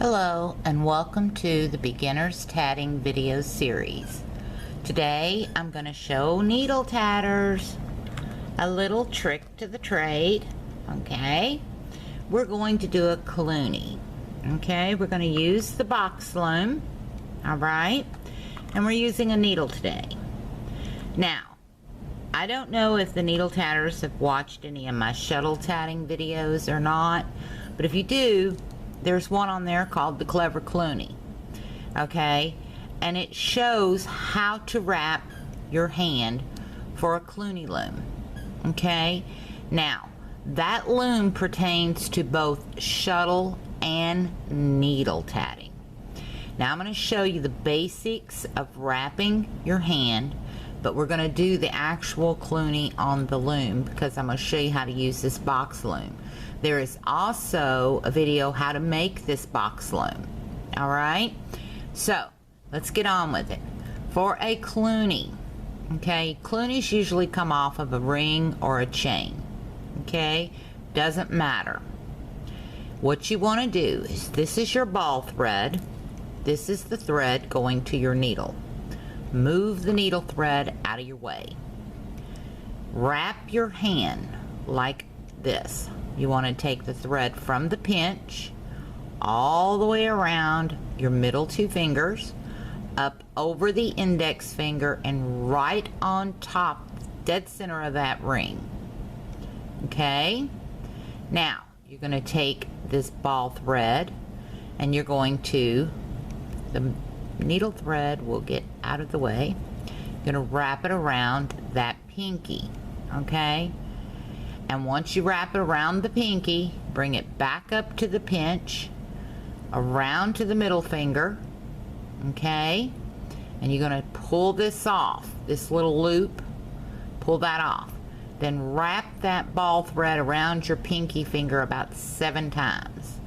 Hello and welcome to the Beginner's Tatting video series. Today I'm going to show needle tatters a little trick to the trade. Okay, we're going to do a Cluny. Okay, we're going to use the box loom. Alright, and we're using a needle today. Now, I don't know if the needle tatters have watched any of my shuttle tatting videos or not, but if you do, there's one on there called the Clever Cluny. Okay, and it shows how to wrap your hand for a Cluny loom. Okay, now that loom pertains to both shuttle and needle tatting. Now I'm going to show you the basics of wrapping your hand, but we're going to do the actual Cluny on the loom because I'm going to show you how to use this box loom. There is also a video how to make this box loom. Alright, so let's get on with it. For a Cluny, okay, Clunies usually come off of a ring or a chain. Okay, doesn't matter. What you want to do is, this is your ball thread, this is the thread going to your needle. Move the needle thread out of your way. Wrap your hand like this. You want to take the thread from the pinch all the way around your middle two fingers, up over the index finger, and right on top, dead center of that ring. Okay? Now, you're going to take this ball thread and you're going to, the needle thread will get out of the way. You're going to wrap it around that pinky. Okay? And once you wrap it around the pinky, bring it back up to the pinch, around to the middle finger, okay? And you're going to pull this off, this little loop, pull that off. Then wrap that ball thread around your pinky finger about 7 times,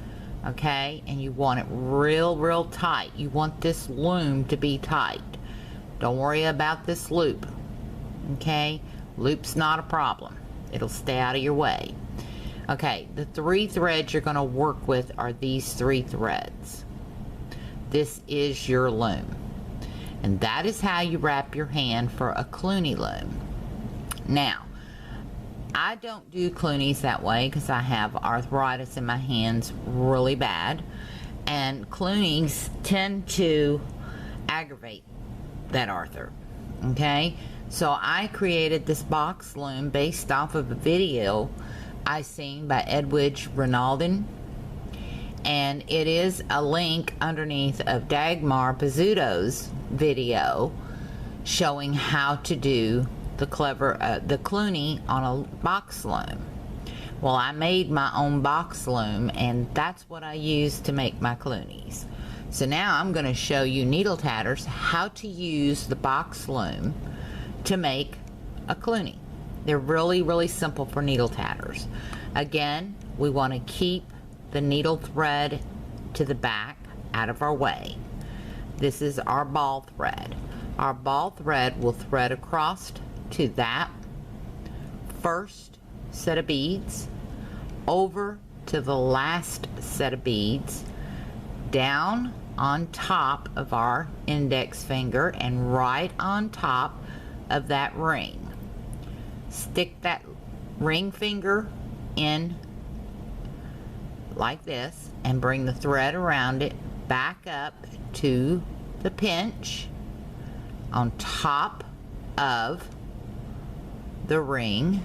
okay? And you want it real tight. You want this loom to be tight. Don't worry about this loop, okay? Loop's not a problem. It'll stay out of your way. Okay, the 3 threads you're going to work with are these 3 threads. This is your loom. And that is how you wrap your hand for a Cluny loom. Now, I don't do Clunies that way because I have arthritis in my hands really bad. And Clunies tend to aggravate that arthur. Okay? So I created this box loom based off of a video I seen by Edwidge Ronaldin, and it is a link underneath of Dagmar Pizzuto's video showing how to do the Cluny on a box loom. Well, I made my own box loom, and that's what I use to make my Clunies. So now I'm going to show you needle tatters how to use the box loom to make a Cluny. They're really simple for needle tatters. Again, we want to keep the needle thread to the back, out of our way. This is our ball thread. Our ball thread will thread across to that first set of beads, over to the last set of beads, down on top of our index finger, and right on top of that ring. Stick that ring finger in like this and bring the thread around it back up to the pinch on top of the ring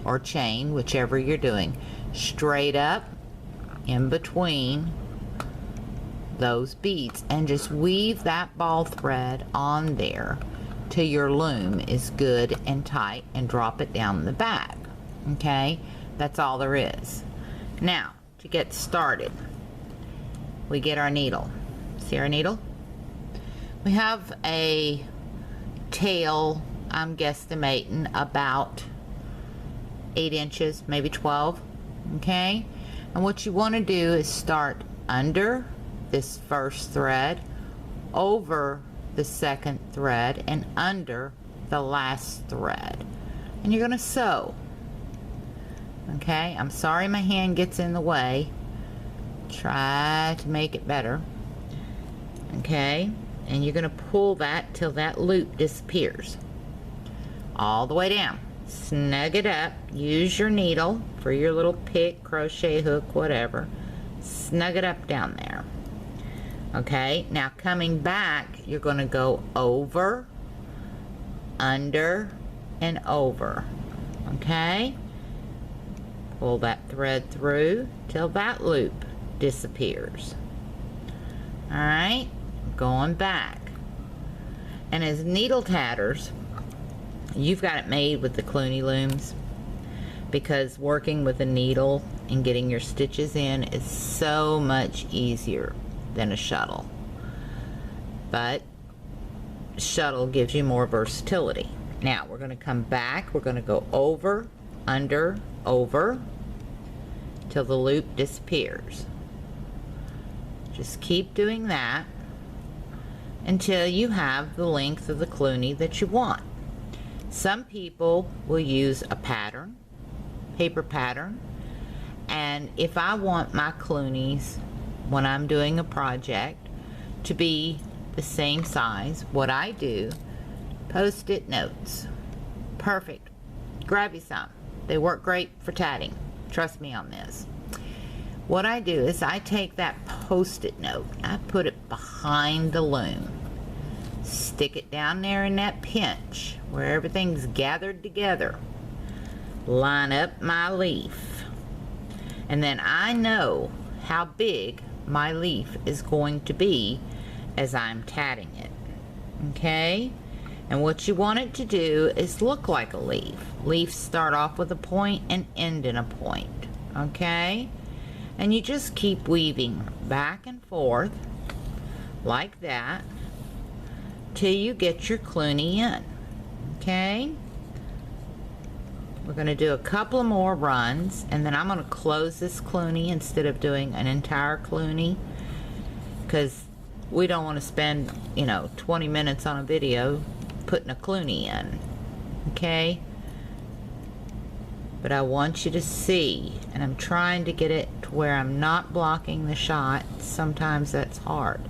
or chain, whichever you're doing, straight up in between those beads, and just weave that ball thread on there till your loom is good and tight, and drop it down the back. Okay, that's all there is. Now, to get started, we get our needle. See our needle? We have a tail, I'm guesstimating about 8 inches, maybe 12. Okay, and what you want to do is start under this first thread, over the second thread, and under the last thread, and you're going to sew. Okay, I'm sorry my hand gets in the way, Try to make it better. Okay, and you're going to pull that till that loop disappears. All the way down. Snug it up. Use your needle for your little pick, crochet hook, whatever. Snug it up down there. Okay, now coming back, you're going to go over, under, and over. Okay? Pull that thread through till that loop disappears. Alright, going back. And as needle tatters, you've got it made with the Cluny looms, because working with a needle and getting your stitches in is so much easier than a shuttle. But shuttle gives you more versatility. Now we're going to come back, we're going to go over, under, over till the loop disappears. Just keep doing that until you have the length of the Cluny that you want. Some people will use a pattern, paper pattern, and if I want my Clunies when I'm doing a project to be the same size, what I do, post-it notes. Perfect. Grab you some. They work great for tatting. Trust me on this. What I do is I take that post-it note, I put it behind the loom, stick it down there in that pinch where everything's gathered together, line up my leaf, and then I know how big my leaf is going to be as I'm tatting it. Okay? And what you want it to do is look like a leaf. Leaves start off with a point and end in a point. Okay? And you just keep weaving back and forth like that till you get your Cluny in. Okay? We're going to do a couple more runs, and then I'm going to close this Cluny instead of doing an entire Cluny, because we don't want to spend, 20 minutes on a video putting a Cluny in. Okay? But I want you to see, and I'm trying to get it to where I'm not blocking the shot. Sometimes that's hard.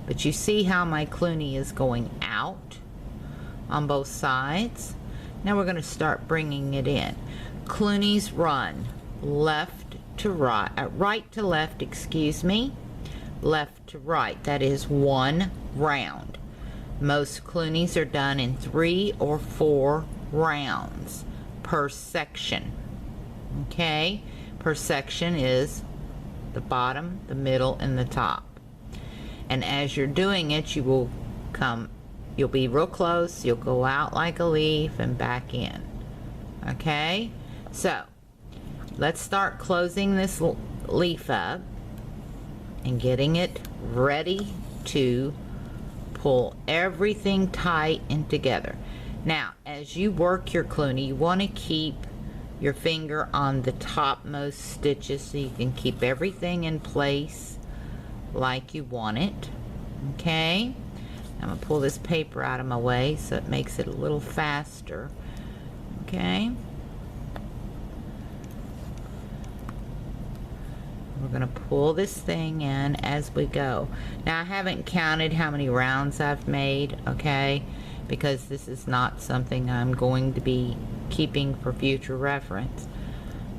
But you see how my Cluny is going out on both sides? Now we're going to start bringing it in. Clunies run left to right, right to left, excuse me, left to right. That is one round. Most Clunies are done in 3 or 4 rounds per section. Okay? Per section is the bottom, the middle, and the top. And as you're doing it, you'll be real close, you'll go out like a leaf and back in. Okay? So, let's start closing this leaf up and getting it ready to pull everything tight and together. Now, as you work your Cluny, you want to keep your finger on the topmost stitches so you can keep everything in place like you want it. Okay? I'm going to pull this paper out of my way so it makes it a little faster. Okay? We're going to pull this thing in as we go. Now, I haven't counted how many rounds I've made, okay? Because this is not something I'm going to be keeping for future reference.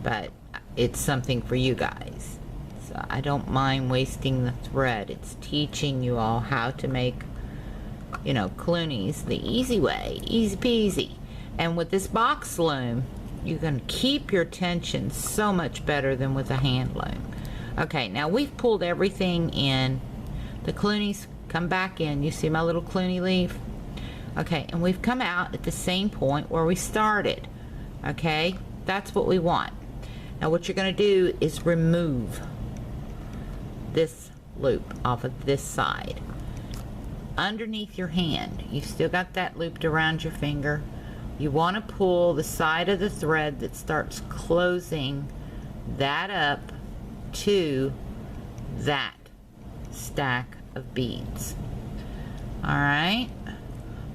But it's something for you guys. So I don't mind wasting the thread. It's teaching you all how to make, Clunies the easy way. Easy peasy. And with this box loom, you can keep your tension so much better than with a hand loom. Okay, now we've pulled everything in. The Clunies come back in. You see my little Cluny leaf? Okay, and we've come out at the same point where we started. Okay, that's what we want. Now what you're going to do is remove this loop off of this side. Underneath your hand, you've still got that looped around your finger. You want to pull the side of the thread that starts closing that up to that stack of beads. Alright,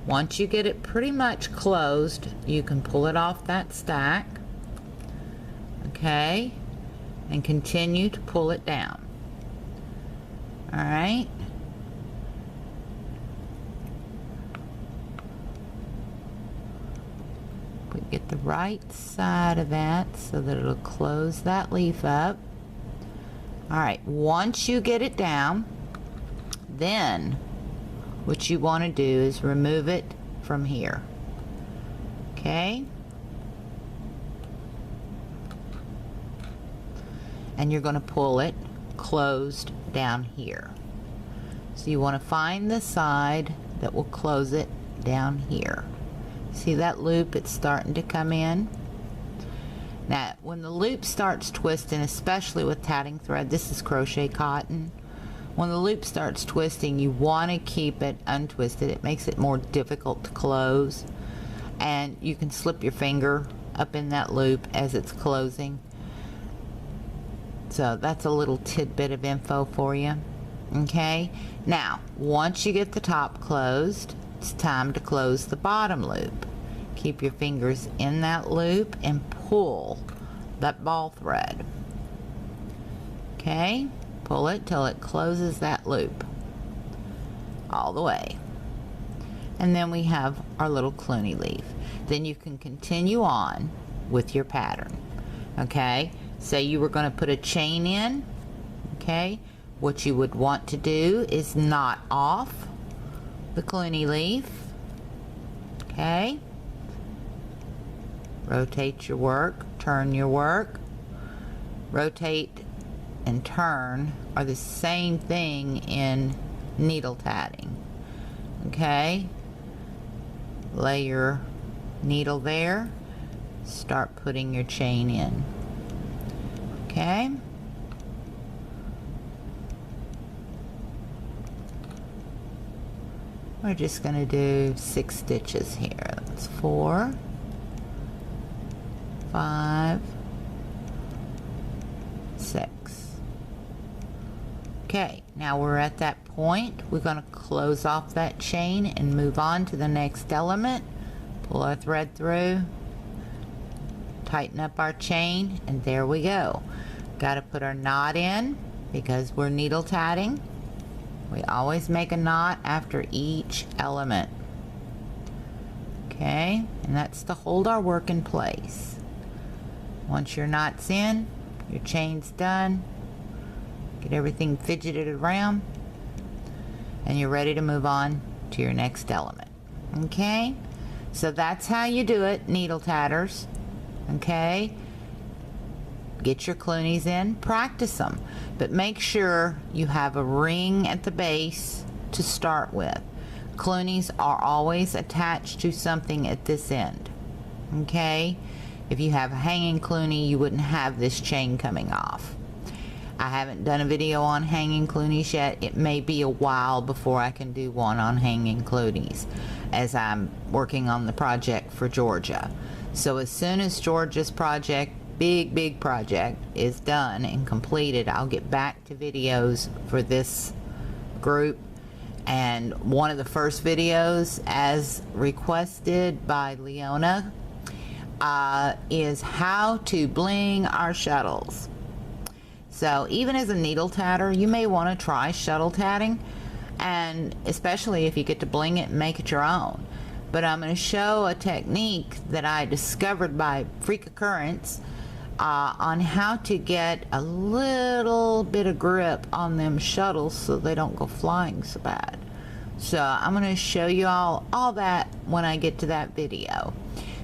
once you get it pretty much closed, you can pull it off that stack, okay, and continue to pull it down. All right. We get the right side of that so that it'll close that leaf up. All right, once you get it down, then what you want to do is remove it from here. Okay? And you're going to pull it closed down here. So you want to find the side that will close it down here. See that loop? It's starting to come in. Now, when the loop starts twisting, especially with tatting thread, this is crochet cotton. When the loop starts twisting, you want to keep it untwisted. It makes it more difficult to close. And you can slip your finger up in that loop as it's closing. So that's a little tidbit of info for you. Okay? Now, once you get the top closed, it's time to close the bottom loop. Keep your fingers in that loop and pull that ball thread. Okay? Pull it till it closes that loop all the way. And then we have our little Cluny leaf. Then you can continue on with your pattern. Okay? Say you were going to put a chain in. Okay? What you would want to do is knot off the Cluny leaf. Okay? Rotate your work, turn your work. Rotate and turn are the same thing in needle tatting. Okay? Lay your needle there. Start putting your chain in. Okay? We're just going to do 6 stitches here. That's 4, 5, 6. Okay, now we're at that point. We're going to close off that chain and move on to the next element. Pull our thread through, tighten up our chain, and there we go. Got to put our knot in because we're needle tatting. We always make a knot after each element. Okay, and that's to hold our work in place. Once your knot's in, your chain's done, get everything fidgeted around, and you're ready to move on to your next element. Okay, so that's how you do it, needle tatters. Okay, get your Clunies in, practice them, but make sure you have a ring at the base to start with. Clunies are always attached to something at this end. Okay, if you have a hanging Cluny, you wouldn't have this chain coming off. I haven't done a video on hanging Clunies yet. It may be a while before I can do one on hanging Clunies, as I'm working on the project for Georgia. So as soon as Georgia's project, big project, is done and completed, I'll get back to videos for this group. And one of the first videos, as requested by Leona, is how to bling our shuttles. So even as a needle tatter, you may want to try shuttle tatting, and especially if you get to bling it and make it your own. But I'm going to show a technique that I discovered by freak occurrence on how to get a little bit of grip on them shuttles so they don't go flying so bad. So I'm going to show you all that when I get to that video.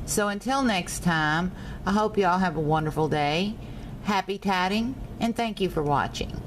So until next time, I hope you all have a wonderful day. Happy tatting, and thank you for watching.